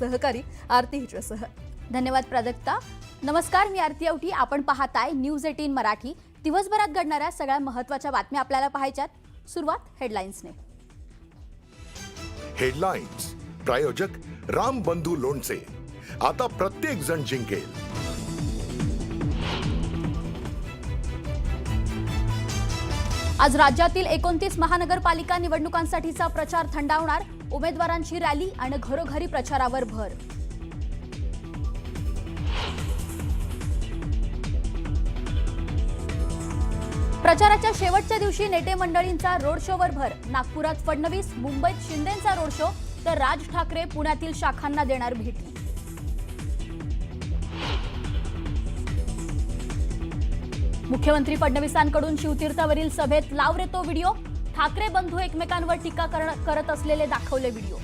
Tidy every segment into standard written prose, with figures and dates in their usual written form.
सहकारी आरती हिटवेसह। धन्यवाद प्राजक्ता। नमस्कार, मी आरती आवटी। आपण पाहताय न्यूज 18 मराठी। दिवसभरात घडणाऱ्या सगळ्या महत्त्वाच्या बातम्या आपल्याला पाहायच्यात। सुरुवात हेडलाईन्सने। हेडलाईन्स प्रायोजक राम बंधू लोणचे। आता प्रत्येक जण जिंकेल। आज राज्यातील 29 महानगरपालिका निवडणुकांसाठीचा प्रचार थंडावणार। उमेदवारांची रॅली आणि घरोघरी प्रचारावर भर। प्रचाराच्या शेवटच्या दिवशी नेते मंडळींचा रोड शोवर भर। नागपुरात फडणवीस, मुंबईत शिंदेंचा रोड शो, तर राज ठाकरे पुण्यातील शाखांना देणार भेटी। मुख्यमंत्री फडणवीसांकडून शिवतीर्थावरील सभेत लाव रे तो व्हिडिओ। ठाकरे बंधू एकमेकांवर टीका करत असलेले दाखवले व्हिडिओ।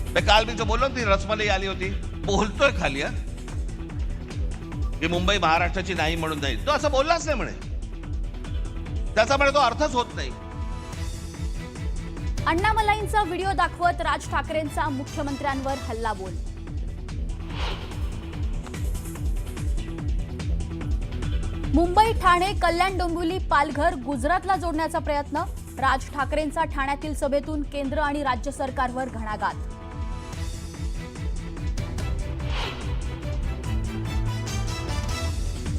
मैं काल मी जो बोललो ती रसमलाई आली होती, बोलतोय खाली की मुंबई महाराष्ट्राची नाही म्हणून जाईल। तो असं बोललाच नाही म्हणे, त्याचा म्हणे तो अर्थच होत नाही। अण्णामलाईंचा व्हिडिओ दाखवत राज ठाकरेंचा मुख्यमंत्र्यांवर हल्लाबोल। मुंबई, ठाणे, कल्याण, डोंबिवली, पालघर, गुजरातला जोडण्याचा प्रयत्न। राज ठाकरेंचा ठाण्यातील सभेतून केंद्र आणि राज्य सरकारवर घणाघात।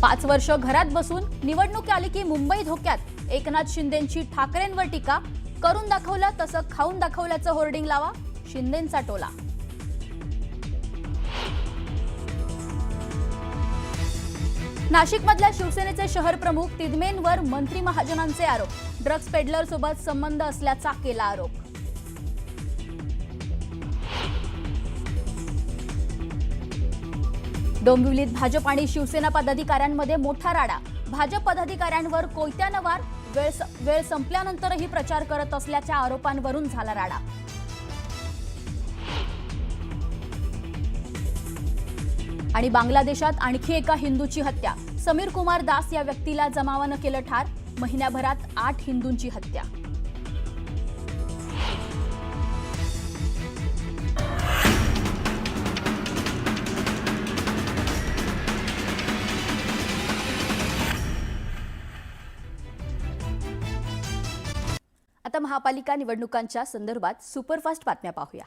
5 वर्ष घरात बसून निवडणूक आली की मुंबई धोक्यात। एकनाथ शिंदेंची ठाकरेंवर टीका। करून दाखवलं तसं खाऊन दाखवल्याचं होर्डिंग लावा, शिंदेंचा टोला। नाशिकमधल्या शिवसेनेचे शहर प्रमुख तिदमेंवर मंत्री महाजनांचे आरोप। ड्रग्ज पेडलर सोबत संबंध असल्याचा केला आरोप। डोंबिवलीत भाजप आणि शिवसेना पदाधिकाऱ्यांमध्ये मोठा राडा। भाजप पदाधिकाऱ्यांवर कोयत्यानं वार। वेळ संपल्यानंतरही प्रचार करत असल्याच्या आरोपांवरून झाला राडा। आणि बांगलादेशात आणखी एका हिंदूची हत्या। समीर कुमार दास या व्यक्तीला जमावानं केलं ठार। महिन्याभरात 8 हिंदूंची हत्या। आता महापालिका निवडणुकांच्या संदर्भात सुपरफास्ट बातम्या पाहूया।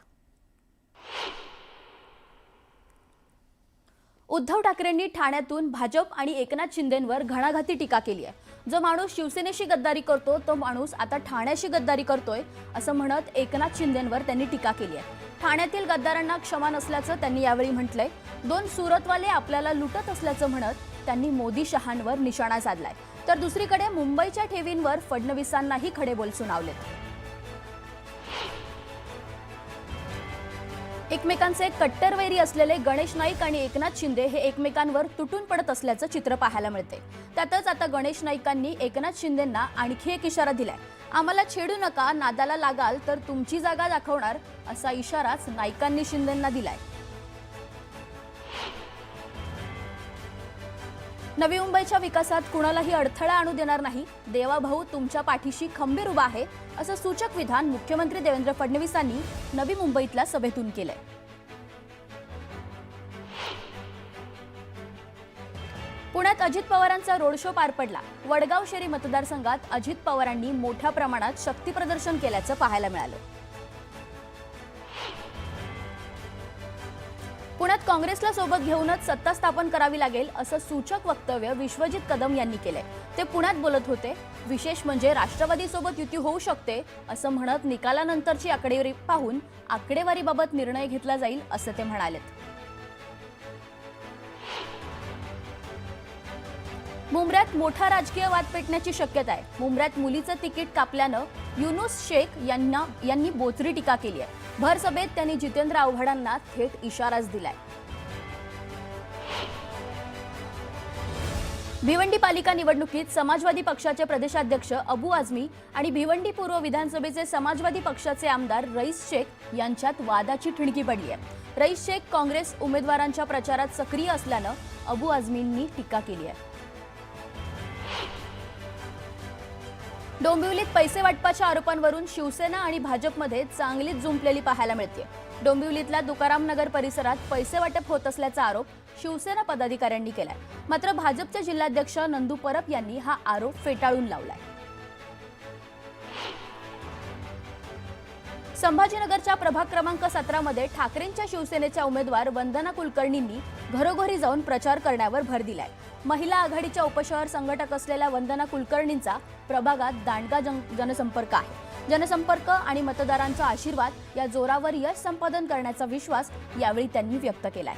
उद्धव ठाकरेंनी ठाण्यातून भाजप आणि एकनाथ शिंदेंवर घणाघाती टीका केली आहे। जो माणूस शिवसेनेशी गद्दारी करतो तो माणूस आता ठाण्याशी गद्दारी करतोय असं म्हणत एकनाथ शिंदेंवर त्यांनी टीका केली आहे। ठाण्यातील गद्दारांना क्षमा नसल्याचं त्यांनी यावेळी म्हटलंय। 2 सुरतवाले आपल्याला लुटत असल्याचं म्हणत त्यांनी मोदी शहांवर निशाणा साधलाय। तर दुसरीकडे मुंबईच्या ठेवींवर फडणवीसांनाही खडेबोल सुनावलेत। एकमेकांचे कट्टरवैरी असलेले गणेश नाईक आणि एकनाथ शिंदे हे एकमेकांवर तुटून पडत असल्याचं चित्र पाहायला मिळते। त्यातच आता गणेश नाईकांनी एकनाथ शिंदेंना आणखी एक इशारा दिलाय। आम्हाला छेडू नका, नादाला लागाल तर तुमची जागा दाखवणार असा इशाराच नाईकांनी शिंदेंना दिलाय। नवी मुंबईच्या विकासात कुणालाही अडथळा आणू देणार नाही। देवाभाऊ तुमच्या पाठीशी खंबीर उभा आहे असं सूचक विधान मुख्यमंत्री देवेंद्र फडणवीसांनी नवी मुंबईतल्या सभेतून केलंय। पुण्यात अजित पवारांचा रोड शो पार पडला। वडगाव शेरी मतदारसंघात अजित पवारांनी मोठ्या प्रमाणात शक्ती प्रदर्शन केल्याचं पाहायला मिळालं। पुण्यात काँग्रेसला सोबत घेऊनच सत्ता स्थापन करावी लागेल असं सूचक वक्तव्य विश्वजित कदम यांनी केले। ते पुण्यात बोलत होते। विशेष म्हणजे राष्ट्रवादी सोबत युती होऊ शकते असं म्हणत निकालानंतरची आकडेवारी पाहून आकडेवारीबाबत निर्णय घेतला जाईल असं ते म्हणाले। मुंब्र्यात मोठा राजकीय वाद पेटण्याची शक्यता आहे। मुंब्र्यात मुलीचं तिकीट कापल्यानं युनुस शेख यांनी बोचरी टीका केली आहे। भर सभेत त्यांनी जितेंद्र आव्हाडांना थेट इशाराच दिलाय। भिवंडी पालिका निवडणुकीत समाजवादी पक्षाचे प्रदेशाध्यक्ष अबू आझमी आणि भिवंडी पूर्व विधानसभेचे समाजवादी पक्षाचे आमदार रईस शेख यांच्यात वादाची ठिणगी पडली आहे। रईस शेख काँग्रेस उमेदवारांच्या प्रचारात सक्रिय असल्यानं अबू आझमींनी टीका केली आहे। डोंबिवलीत पैसे वाटपाच्या आरोपांवरून शिवसेना आणि भाजपमध्ये चांगलीच जुंपलेली पाहायला मिळते. डोंबिवलीतल्या तुकारामनगर परिसरात पैसे वाटप होत असल्याचा आरोप शिवसेना पदाधिकाऱ्यांनी केलाय. मात्र भाजपचे जिल्हाध्यक्ष नंदू परब यांनी हा आरोप फेटाळून लावलाय. संभाजीनगरच्या प्रभाग क्रमांक 17 मध्ये ठाकरेंच्या शिवसेनेच्या उमेदवार वंदना कुलकर्णींनी घरोघरी जाऊन प्रचार करण्यावर भर दिलाय. महिला आघाडीच्या उपशहर संघटक असलेल्या वंदना कुलकर्णींचा प्रभागात दांडगा जनसंपर्क आहे. जनसंपर्क आणि मतदारांचा आशीर्वाद या जोरावर यश संपादन करण्याचा विश्वास यावेळी त्यांनी व्यक्त केलाय.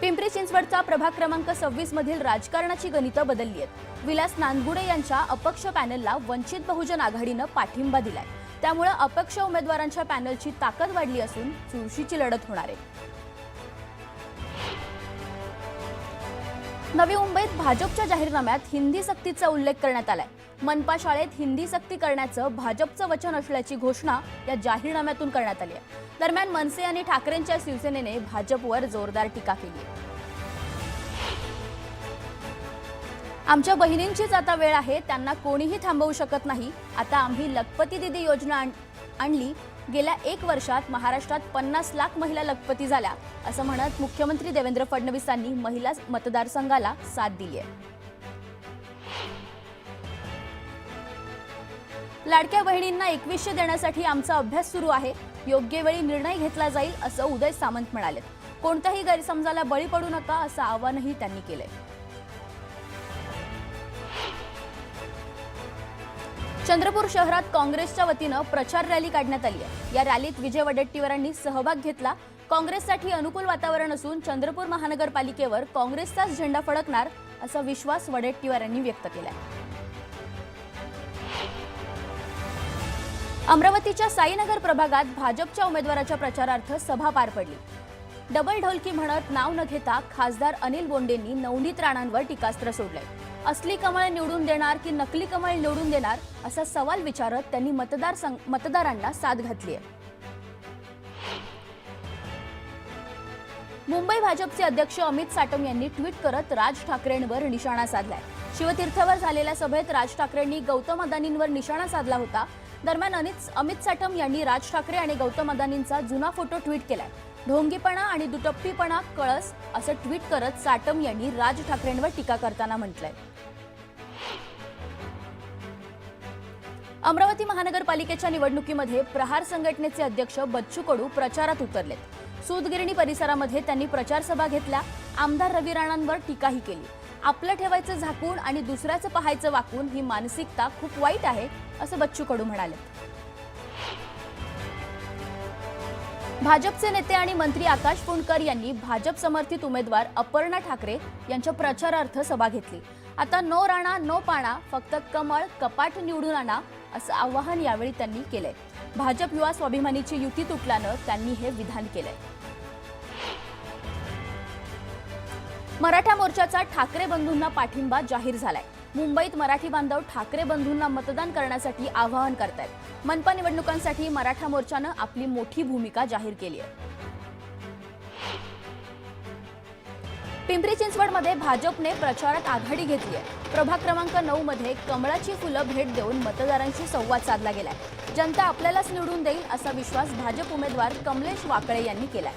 पिंपरी चिंचवडचा प्रभाग क्रमांक 26 मधील राजकारणाची गणितं बदलली आहेत. विलास नांदगुडे यांच्या अपक्ष पॅनलला वंचित बहुजन आघाडीनं पाठिंबा दिलाय. त्यामुळे अपक्ष उमेदवारांच्या पॅनलची ताकद वाढली असून चुरशीची लढत होणार आहे. नवी मुंबईत भाजपच्या जाहीरनाम्यात हिंदी सक्तीचा उल्लेख करण्यात आलाय. मनपा शाळेत हिंदी सक्ती करण्याचं भाजपचं वचन असल्याची घोषणा या जाहीरनाम्यातून करण्यात आली आहे. दरम्यान मनसे आणि ठाकरेंच्या शिवसेनेने भाजपवर जोरदार टीका केली आहे. आमच्या बहिणींचीच आता वेळ आहे, त्यांना कोणीही थांबवू शकत नाही. आता आम्ही लखपती दीदी योजना आणली. गेल्या 1 वर्षात महाराष्ट्रात 50 लाख महिला लखपती झाल्या असं म्हणत मुख्यमंत्री देवेंद्र फडणवीसांनी महिला मतदारसंघाला साथ दिली आहे. लाडक्या बहिणींना 2100 देण्यासाठी आमचा अभ्यास सुरू आहे. योग्य वेळी निर्णय घेतला जाईल असं उदय सामंत म्हणाले. कोणत्याही गैरसमजाला बळी पडू नका असं आवाहनही त्यांनी केलंय. चंद्रपूर शहरात काँग्रेसच्या वतीनं प्रचार रॅली काढण्यात आली आहे. या रॅलीत विजय वडेट्टीवारांनी सहभाग घेतला. काँग्रेससाठी अनुकूल वातावरण असून चंद्रपूर महानगरपालिकेवर काँग्रेसचाच झेंडा फडकणार असा विश्वास वडेट्टीवारांनी व्यक्त केलाय. अमरावतीच्या साईनगर प्रभागात भाजपच्या उमेदवाराच्या प्रचारार्थ सभा पार पडली. डबल ढोलकी म्हणत नाव न घेता खासदार अनिल बोंडेंनी नवनीत राणांवर टीकास्त्र सोडलंय. असली कमळ निवडून देणार की नकली कमळ निवडून देणार असा सवाल विचारत त्यांनी मतदारांना साथ घातली आहे. मुंबई भाजपचे अध्यक्ष अमित साटम यांनी ट्विट करत राज ठाकरेंवर निशाणा साधलाय. शिवतीर्थवर झालेल्या सभेत राज ठाकरेंनी गौतम अदानींवर निशाणा साधला होता. दरम्यान अमित साटम यांनी राज ठाकरे आणि गौतम अदानींचा जुना फोटो ट्विट केलाय. ढोंगीपणा आणि दुटप्पीपणा कळस असं ट्विट करत साटम यांनी राज ठाकरेंवर टीका करताना म्हटलंय. अमरावती महानगरपालिकेच्या निवडणुकीमध्ये प्रहार संघटनेचे अध्यक्ष बच्चू कडू प्रचारात उतरलेत. सूतगिरणी परिसरामध्ये त्यांनी प्रचार सभा घेतल्या. आमदार रवी राणांवर टीकाही केली. आपलं ठेवायचं झाकून आणि दुसऱ्याचं पाहायचं वाकून ही मानसिकता खूप वाईट आहे असं बच्चू कडू म्हणाले. भाजपचे नेते आणि मंत्री आकाश पुणकर यांनी भाजप समर्थित उमेदवार अपर्णा ठाकरे यांच्या प्रचारार्थ सभा घेतली. आता नो राणा नो पाणा, फक्त कमळ कपाट निवडून आणा असं आवाहन यावेळी त्यांनी केलंय. भाजप युवा स्वाभिमानीची युती तुटल्यानं त्यांनी हे विधान केलंय. मराठा मोर्चाचा ठाकरे बंधूंना पाठिंबा जाहीर झालाय. मुंबईत मराठी बांधव ठाकरे बंधूंना मतदान करण्यासाठी आवाहन करतायत. मनपा निवडणुकांसाठी मराठा मोर्चानं आपली मोठी भूमिका जाहीर केली आहे. पिंपरी चिंचवडमध्ये भाजपने प्रचारात आघाडी घेतली आहे. प्रभाग क्रमांक 9 मध्ये कमळाची फुलं भेट देऊन मतदारांशी संवाद साधला गेलाय. जनता आपल्यालाच निवडून देईल असा विश्वास भाजप उमेदवार कमलेश वाकळे यांनी केलाय.